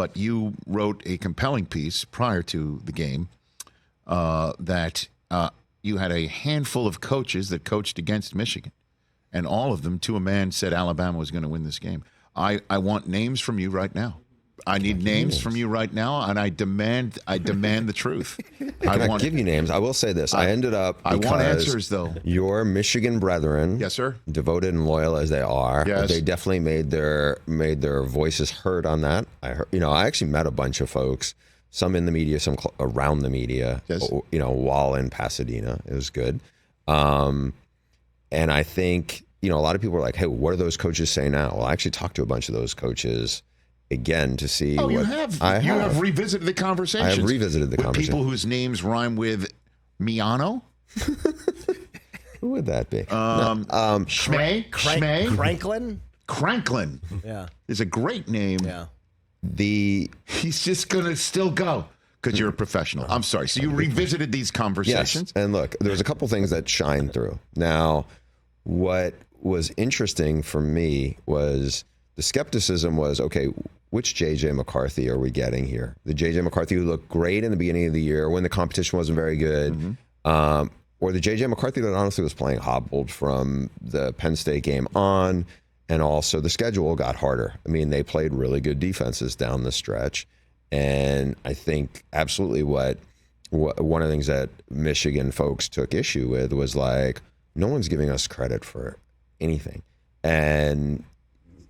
but you wrote a compelling piece prior to the game that you had a handful of coaches that coached against Michigan, and all of them, to a man, said Alabama was going to win this game. I want names from you right now. I need names from you right now, and I demand the truth. I cannot give you names. I will say this. I ended up I want answers, though. Your Michigan brethren, yes, sir, devoted and loyal as they are, yes, they definitely made their voices heard on that. I actually met a bunch of folks, some in the media, some around the media, yes, while in Pasadena. It was good. And I think, a lot of people are like, hey, what are those coaches saying now? Well, I actually talked to a bunch of those coaches again to see. Oh, you have revisited the conversation. I have revisited the conversation. People whose names rhyme with Miano? Who would that be? Cranklin. Yeah. Is a great name. Yeah. He's just going to still go because you're a professional. I'm sorry. So you revisited these conversations? Yes. And look, there was a couple things that shined through. Now, what was interesting for me was the skepticism was, okay, which J.J. McCarthy are we getting here? The J.J. McCarthy who looked great in the beginning of the year when the competition wasn't very good, or the J.J. McCarthy that honestly was playing hobbled from the Penn State game on, and also the schedule got harder. I mean, they played really good defenses down the stretch, and I think absolutely what one of the things that Michigan folks took issue with was like, no one's giving us credit for anything. And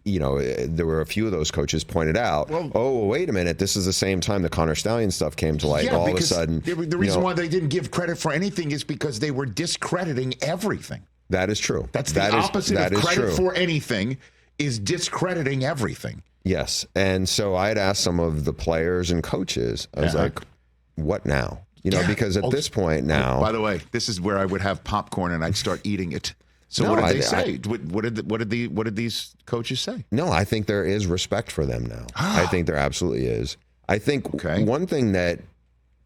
there were a few of those coaches pointed out, wait a minute, this is the same time the Connor Stallion stuff came to light. All of a sudden, the reason why they didn't give credit for anything is because they were discrediting everything. That is true. That's the opposite of credit for anything, is discrediting everything. Yes. And so I had asked some of the players and coaches, I was like, what now? Because at this point now. By the way, this is where I would have popcorn and I'd start eating it. So what did they say? What did these coaches say? No, I think there is respect for them now. I think there absolutely is. I think one thing that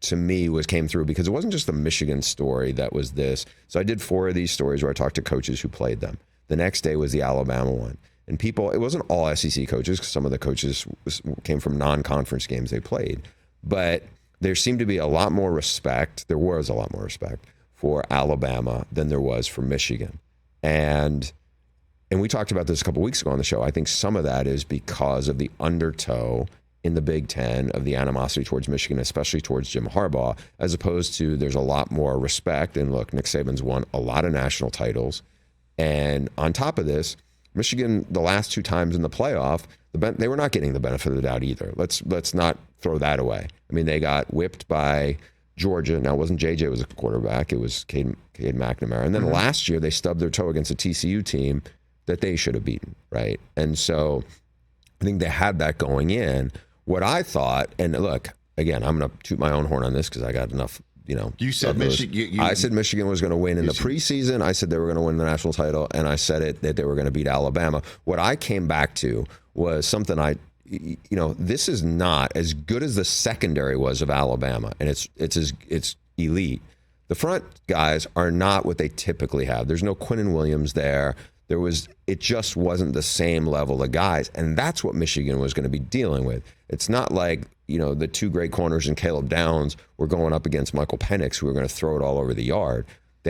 to me came through, because it wasn't just the Michigan story that was this. So I did 4 of these stories where I talked to coaches who played them. The next day was the Alabama one. And it wasn't all SEC coaches, because some of the coaches came from non-conference games they played. But there seemed to be a lot more respect. There was a lot more respect for Alabama than there was for Michigan. And we talked about this a couple weeks ago on the show. I think some of that is because of the undertow in the Big Ten of the animosity towards Michigan, especially towards Jim Harbaugh, as opposed to there's a lot more respect. And look, Nick Saban's won a lot of national titles. And on top of this, Michigan, the last 2 times in the playoff, they were not getting the benefit of the doubt either. Let's not throw that away. I mean, they got whipped by Georgia. Now, it wasn't JJ was a quarterback. It was Cade McNamara. And then last year, they stubbed their toe against a TCU team that they should have beaten, right? And so I think they had that going in. What I thought, and look, again, I'm going to toot my own horn on this because I got enough, You said Michigan. I said Michigan was going to win in the preseason. I said they were going to win the national title, and I said that they were going to beat Alabama. What I came back to was something this is not as good as the secondary was of Alabama, and it's elite. The front guys are not what they typically have. There's no Quinnen Williams there. It just wasn't the same level of guys, and that's what Michigan was going to be dealing with. It's not like the 2 great corners and Caleb Downs were going up against Michael Penix, who were going to throw it all over the yard.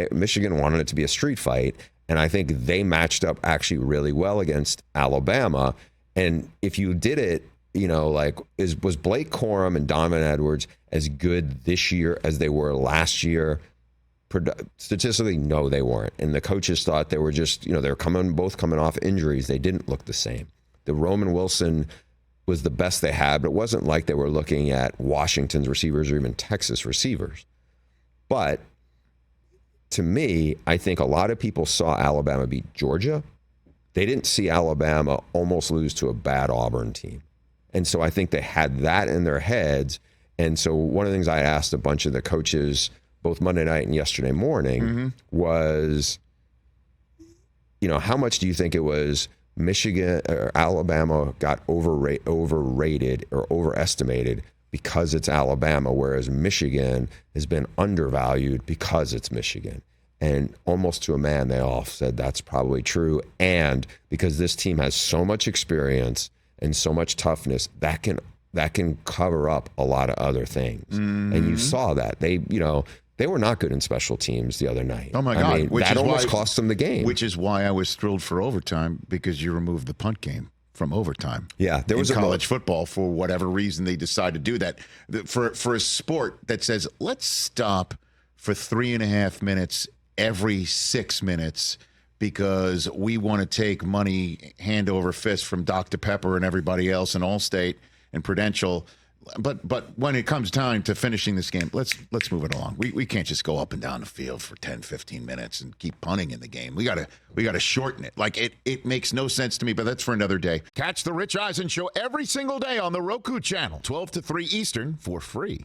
Michigan wanted it to be a street fight, and I think they matched up actually really well against Alabama. And if you did it, was Blake Corum and Donovan Edwards as good this year as they were last year? Statistically, no, they weren't. And the coaches thought they were just, they were both coming off injuries. They didn't look the same. The Roman Wilson was the best they had, but it wasn't like they were looking at Washington's receivers or even Texas receivers. But to me, I think a lot of people saw Alabama beat Georgia. They didn't see Alabama almost lose to a bad Auburn team. And so I think they had that in their heads. And so one of the things I asked a bunch of the coaches both Monday night and yesterday morning was, how much do you think it was Michigan or Alabama got overrated or overestimated because it's Alabama, whereas Michigan has been undervalued because it's Michigan? And almost to a man, they all said that's probably true. And because this team has so much experience and so much toughness, that can that can cover up a lot of other things. And you saw that. They were not good in special teams the other night. Oh, my God. I mean, that almost cost them the game. Which is why I was thrilled for overtime, because you removed the punt game from overtime. Yeah, there was in college football, for whatever reason they decided to do that. For a sport that says, let's stop for 3.5 minutes every 6 minutes because we want to take money hand over fist from Dr. Pepper and everybody else in Allstate and Prudential. But when it comes time to finishing this game, let's move it along. We can't just go up and down the field for 10, 15 minutes and keep punting in the game. We gotta shorten it. Like it makes no sense to me, but that's for another day. Catch the Rich Eisen Show every single day on the Roku channel, 12 to 3 Eastern, for free.